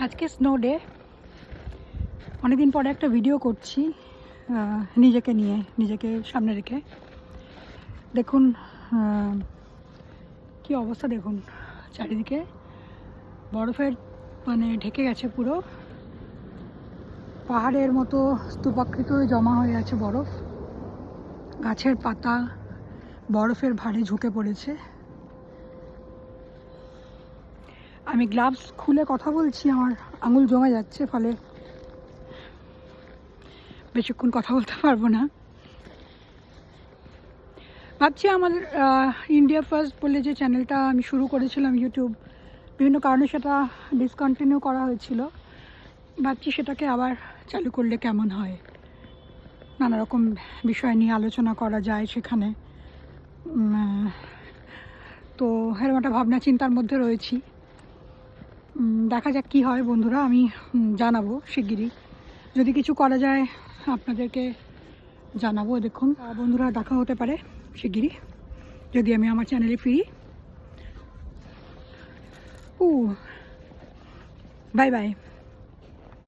আজকে snow day. অনেকদিন পরে একটা ভিডিও করছি নিজেকে নিয়ে, নিজেকে সামনে রেখে। দেখুন কি অবস্থা, দেখুন চারিদিকে বরফের ঢেকে গেছে পুরো। পাহাড়ের মতো স্তূপাকৃত জমা হয়ে আছে বরফ। গাছের পাতা বরফের ভারে ঝুঁকে পড়েছে। আমি গ্লাভস খুলে কথা বলছি, আমার আঙুল জমে যাচ্ছে, ফলে বেশিক্ষণ কথা বলতে পারবো না। ভাবছি আমার ইন্ডিয়া ফার্স্ট বলে যে চ্যানেলটা আমি শুরু করেছিলাম ইউটিউব, বিভিন্ন কারণে সেটা ডিসকন্টিনিউ করা হয়েছিল। ভাবছি সেটাকে আবার চালু করলে কেমন হয়, নানা রকম বিষয় নিয়ে আলোচনা করা যায় সেখানে। তো এরকম একটা ভাবনা চিন্তার মধ্যে রয়েছি। দেখা যাক কী হয় বন্ধুরা, আমি জানাবো শিগগিরই। যদি কিছু করা যায় আপনাদেরকে জানাবো। দেখুন বন্ধুরা, দেখা হতে পারে শিগগিরই যদি আমি আমার চ্যানেলে ফিরি। Bye bye.